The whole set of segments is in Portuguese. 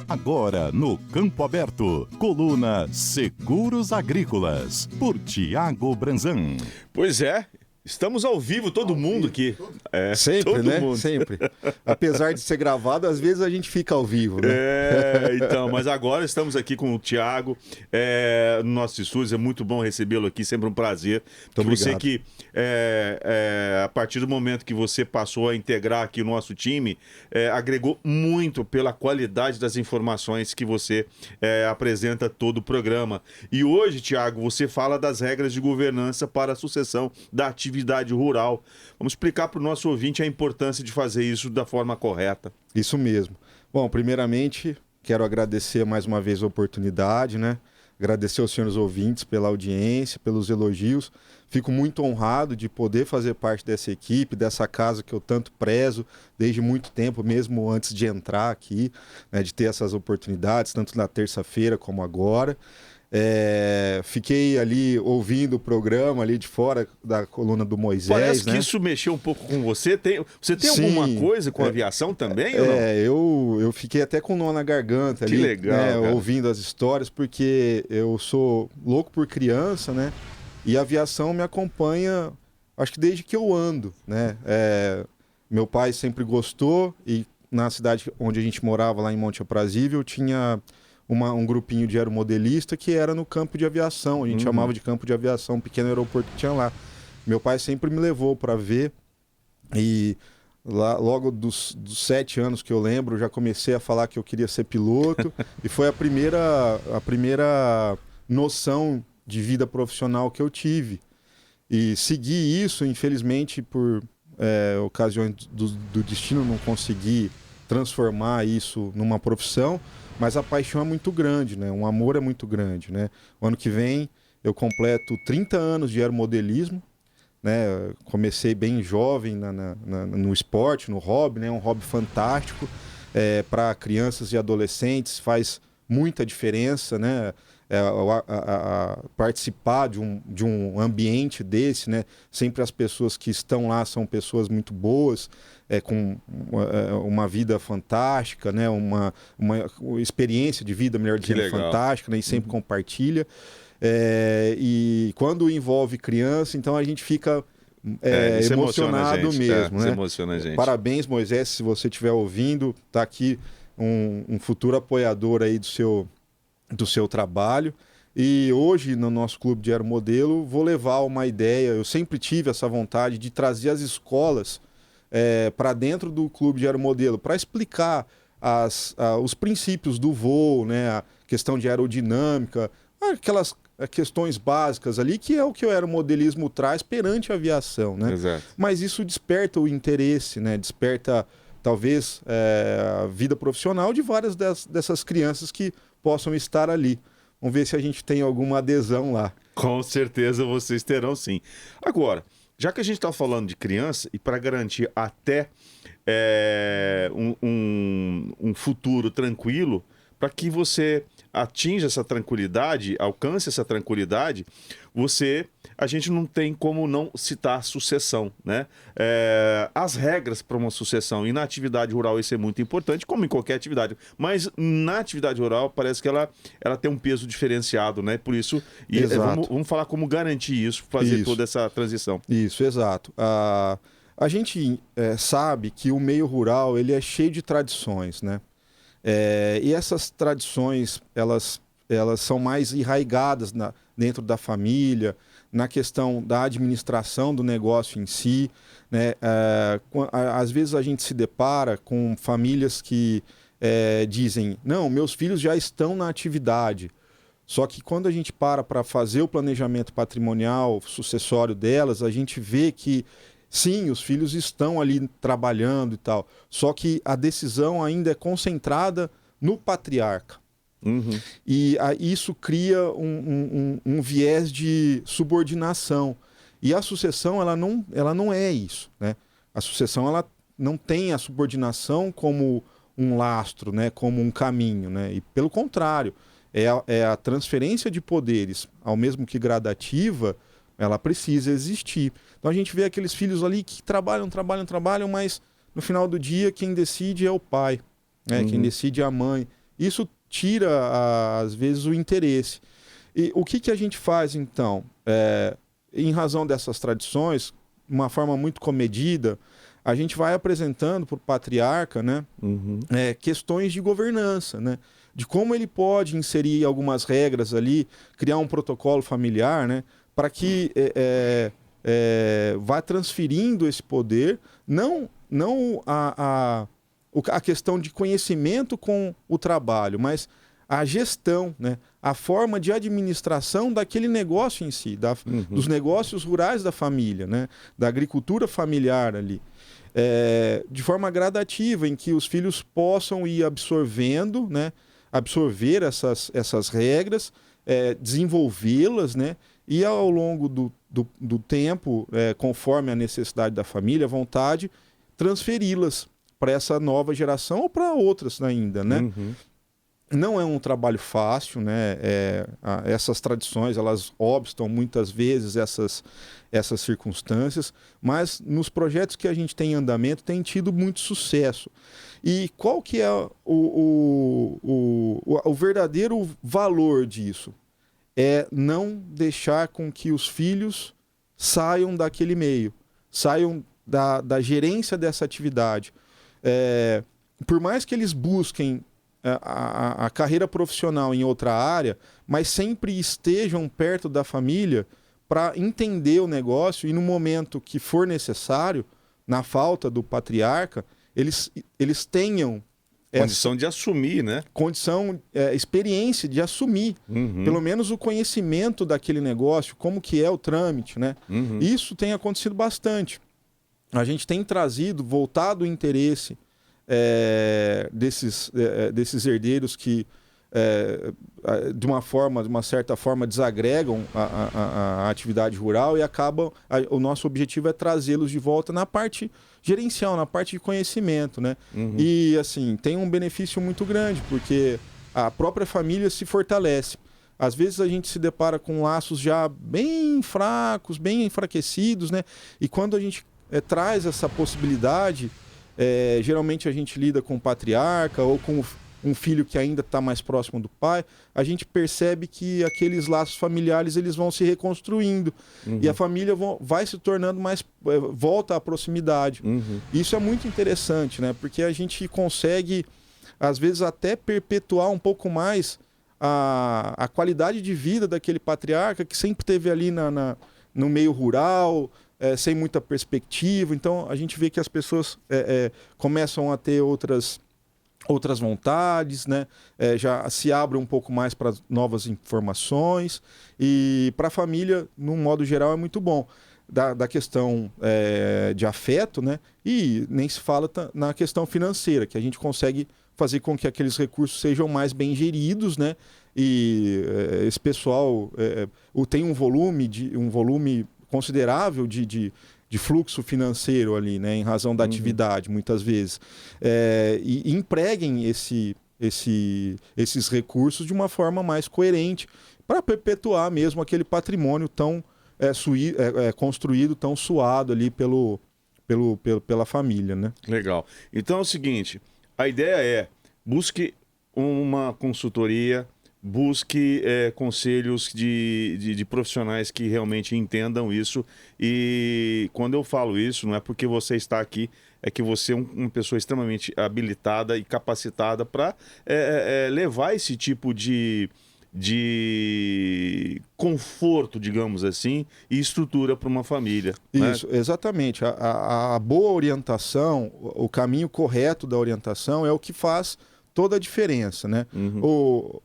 Agora, no Campo Aberto, coluna Seguros Agrícolas, por Tiago Branzan. Pois é, estamos ao vivo, todo mundo aqui. Sempre, todo né? mundo. Sempre. Apesar de ser gravado, às vezes a gente fica ao vivo, né? Então, mas agora estamos aqui com o Tiago, no nosso estúdio, é muito bom recebê-lo aqui, sempre um prazer. Muito você obrigado. que, a partir do momento que você passou a integrar aqui o nosso time, agregou muito pela qualidade das informações que você apresenta todo o programa. E hoje, Tiago, você fala das regras de governança para a sucessão da atividade rural. Vamos explicar para o nosso ouvinte a importância de fazer isso da forma correta. Isso mesmo. Bom, primeiramente, quero agradecer mais uma vez a oportunidade, né? Agradecer aos senhores ouvintes pela audiência, pelos elogios. Fico muito honrado de poder fazer parte dessa equipe, dessa casa que eu tanto prezo desde muito tempo, mesmo antes de entrar aqui, né? De ter essas oportunidades, tanto na terça-feira como agora. Fiquei ali ouvindo o programa ali de fora da coluna do Moisés. Parece que né? isso mexeu um pouco com você. Você tem Sim, alguma coisa com aviação também? Ou não? Eu fiquei até com nó na garganta Que ali, legal, né, cara. ouvindo as histórias, porque eu sou louco por criança, né? E a aviação me acompanha, acho que desde que eu ando, né? Meu pai sempre gostou e na cidade onde a gente morava, lá em Monte Aprazível, tinha um grupinho de aeromodelista que era no campo de aviação. A gente chamava de campo de aviação, um pequeno aeroporto que tinha lá. Meu pai sempre me levou para ver e lá, logo dos 7 anos que eu lembro, já comecei a falar que eu queria ser piloto e foi a primeira noção de vida profissional que eu tive. E segui isso, infelizmente, por ocasiões do destino, não consegui transformar isso numa profissão, mas a paixão é muito grande, né? Um amor é muito grande, né? O ano que vem eu completo 30 anos de aeromodelismo, né? Comecei bem jovem no esporte, no hobby, né? Um hobby fantástico para crianças e adolescentes, faz muita diferença, né? Participar de um ambiente desse, né? Sempre as pessoas que estão lá são pessoas muito boas, com uma vida fantástica, né? Uma experiência de vida, melhor dizendo, fantástica, né? E sempre compartilha. E quando envolve criança, então a gente fica emocionado mesmo, né? Isso emociona a gente. Parabéns, Moisés, se você estiver ouvindo, está aqui um futuro apoiador aí do seu trabalho. E hoje, no nosso clube de aeromodelo, vou levar uma ideia, eu sempre tive essa vontade de trazer as escolas para dentro do clube de aeromodelo, para explicar os princípios do voo, né, a questão de aerodinâmica, aquelas questões básicas ali, que é o que o aeromodelismo traz perante a aviação, né? Exato. Mas isso desperta o interesse, né? Desperta, talvez, a vida profissional de várias dessas crianças que possam estar ali. Vamos ver se a gente tem alguma adesão lá. Com certeza vocês terão, sim. Agora, já que a gente está falando de criança, e para garantir até um futuro tranquilo, para que você atinja essa tranquilidade, alcance essa tranquilidade, a gente não tem como não citar sucessão, né? As regras para uma sucessão, e na atividade rural isso é muito importante, como em qualquer atividade, mas na atividade rural parece que ela tem um peso diferenciado, né? Por isso, vamos falar como garantir isso, fazer toda essa transição. Isso, exato. A gente sabe que o meio rural ele é cheio de tradições, né? E essas tradições, elas são mais enraigadas dentro da família, na questão da administração do negócio em si, né? Às vezes a gente se depara com famílias que dizem, não, meus filhos já estão na atividade. Só que quando a gente para fazer o planejamento patrimonial sucessório delas, a gente vê que sim, os filhos estão ali trabalhando e tal, só que a decisão ainda é concentrada no patriarca. Uhum. E isso cria um viés de subordinação. E a sucessão, ela não é isso, né? A sucessão, ela não tem a subordinação como um lastro, né? Como um caminho, né? E pelo contrário, é a transferência de poderes, ao mesmo que gradativa, ela precisa existir. Então a gente vê aqueles filhos ali que trabalham, mas no final do dia quem decide é o pai, né? Quem decide é a mãe. isso tira, às vezes, o interesse. E o que a gente faz, então? Em razão dessas tradições, de uma forma muito comedida, a gente vai apresentando para o patriarca, né, questões de governança, né, de como ele pode inserir algumas regras ali, criar um protocolo familiar, né, para que vá transferindo esse poder, não a questão de conhecimento com o trabalho, mas a gestão, né, a forma de administração daquele negócio em si, dos negócios rurais da família, né, da agricultura familiar ali. De forma gradativa, em que os filhos possam ir absorvendo, né, absorver essas regras, desenvolvê-las, né, e ao longo do tempo, conforme a necessidade da família, a vontade, transferi-las para essa nova geração ou para outras ainda, né? Não é um trabalho fácil, né? Essas tradições, elas obstam muitas vezes essas circunstâncias, mas nos projetos que a gente tem em andamento tem tido muito sucesso. E qual que é o verdadeiro valor disso? É não deixar com que os filhos saiam daquele meio, saiam da gerência dessa atividade. Por mais que eles busquem a carreira profissional em outra área, mas sempre estejam perto da família para entender o negócio e no momento que for necessário, na falta do patriarca, eles tenham condição de assumir, né? Experiência de assumir, pelo menos o conhecimento daquele negócio, como que é o trâmite, né? Isso tem acontecido bastante. A gente tem voltado o interesse desses herdeiros que de uma certa forma desagregam a atividade rural e acabam, o nosso objetivo é trazê-los de volta na parte gerencial, na parte de conhecimento, né? E assim, tem um benefício muito grande, porque a própria família se fortalece. Às vezes a gente se depara com laços já bem fracos, bem enfraquecidos, né? E quando a gente traz essa possibilidade, geralmente a gente lida com o patriarca ou com um filho que ainda está mais próximo do pai, a gente percebe que aqueles laços familiares eles vão se reconstruindo e a família vai se tornando mais, volta à proximidade. Isso é muito interessante, né? Porque a gente consegue, às vezes, até perpetuar um pouco mais a qualidade de vida daquele patriarca que sempre esteve ali no meio rural, sem muita perspectiva. Então a gente vê que as pessoas começam a ter outras vontades, né? Já se abre um pouco mais para novas informações e para a família, num modo geral, é muito bom. Da questão de afeto, né? E nem se fala na questão financeira, que a gente consegue fazer com que aqueles recursos sejam mais bem geridos, né? E esse pessoal tem um volume considerável de fluxo financeiro ali, né, em razão da atividade, muitas vezes. E empreguem esses recursos de uma forma mais coerente para perpetuar mesmo aquele patrimônio tão construído, tão suado ali pela família, né? Legal. Então é o seguinte, a ideia busque uma consultoria, busque conselhos de profissionais que realmente entendam isso. E quando eu falo isso, não é porque você está aqui, é que você é uma pessoa extremamente habilitada e capacitada para levar esse tipo de conforto, digamos assim, e estrutura para uma família. Isso, né? Exatamente. A boa orientação, o caminho correto da orientação é o que faz toda a diferença, né? O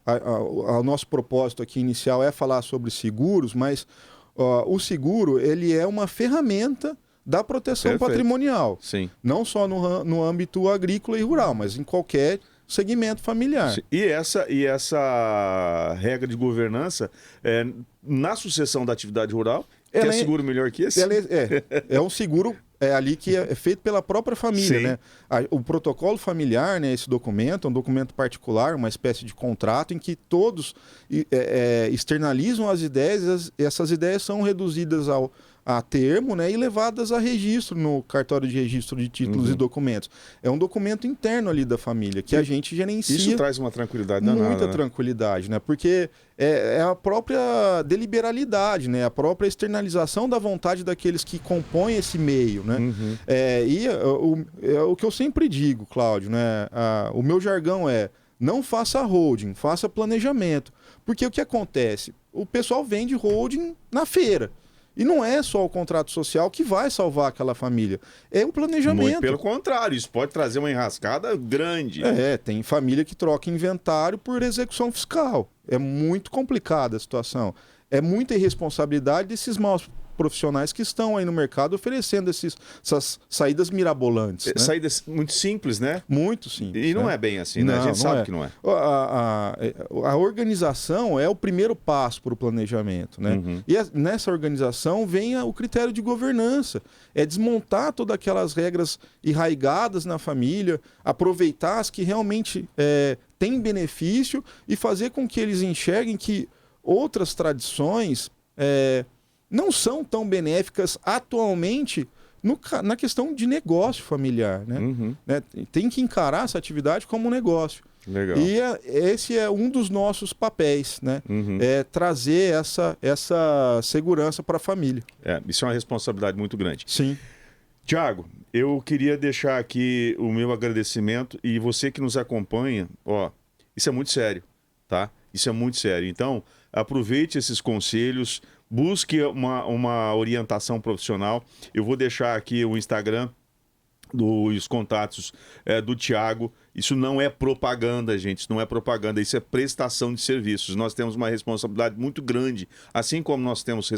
nosso propósito aqui inicial é falar sobre seguros, mas o seguro ele é uma ferramenta da proteção Perfeito. Patrimonial. Sim. Não só no âmbito agrícola e rural, mas em qualquer segmento familiar. E essa regra de governança na sucessão da atividade rural, quer seguro melhor que esse? É um seguro ali que é feito pela própria família, né? O protocolo familiar, né, esse documento, é um documento particular, uma espécie de contrato em que todos externalizam as ideias e essas ideias são reduzidas a termo, né, e levadas a registro no cartório de registro de títulos e documentos. É um documento interno ali da família, que a gente gerencia. Isso traz uma tranquilidade danada, muita né? tranquilidade, né? Porque é a própria deliberalidade, né? A própria externalização da vontade daqueles que compõem esse meio, né? O que eu sempre digo, Cláudio, né? O meu jargão é: não faça holding, faça planejamento. Porque o que acontece? O pessoal vende holding na feira. E não é só o contrato social que vai salvar aquela família. É o planejamento. Muito pelo contrário, isso pode trazer uma enrascada grande. Tem família que troca inventário por execução fiscal. É muito complicada a situação. É muita irresponsabilidade desses maus profissionais que estão aí no mercado oferecendo essas saídas mirabolantes. Né? Saídas muito simples, né? Muito simples. E não é bem assim, né? A gente sabe que não é. A organização é o primeiro passo para o planejamento, né? E nessa organização vem o critério de governança. É desmontar todas aquelas regras enraigadas na família, aproveitar as que realmente têm benefício e fazer com que eles enxerguem que outras tradições não são tão benéficas atualmente na questão de negócio familiar, né? Tem que encarar essa atividade como um negócio. Legal. E esse é um dos nossos papéis, né? É trazer essa segurança para a família. Isso é uma responsabilidade muito grande. Sim. Tiago, eu queria deixar aqui o meu agradecimento, e você que nos acompanha, isso é muito sério, tá? Isso é muito sério. Então, aproveite esses conselhos, busque uma orientação profissional. Eu vou deixar aqui o Instagram, os contatos do Tiago. Isso não é propaganda, gente, isso não é propaganda, isso é prestação de serviços. Nós temos uma responsabilidade muito grande, assim como nós temos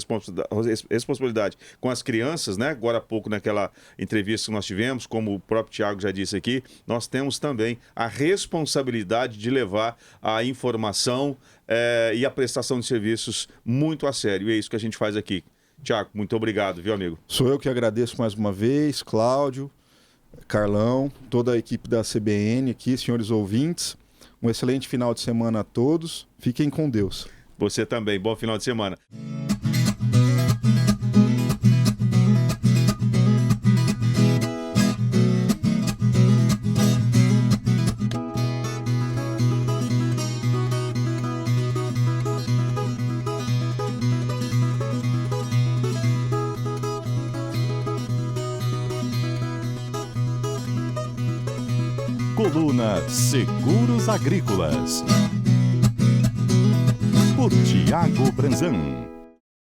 responsabilidade com as crianças, né? Agora há pouco, naquela entrevista que nós tivemos, como o próprio Tiago já disse aqui, nós temos também a responsabilidade de levar a informação e a prestação de serviços muito a sério. E é isso que a gente faz aqui. Tiago, muito obrigado, viu, amigo? Sou eu que agradeço mais uma vez, Cláudio, Carlão, toda a equipe da CBN aqui, senhores ouvintes. Um excelente final de semana a todos. Fiquem com Deus. Você também. Bom final de semana. Coluna Seguros Agrícolas, por Tiago Branzan.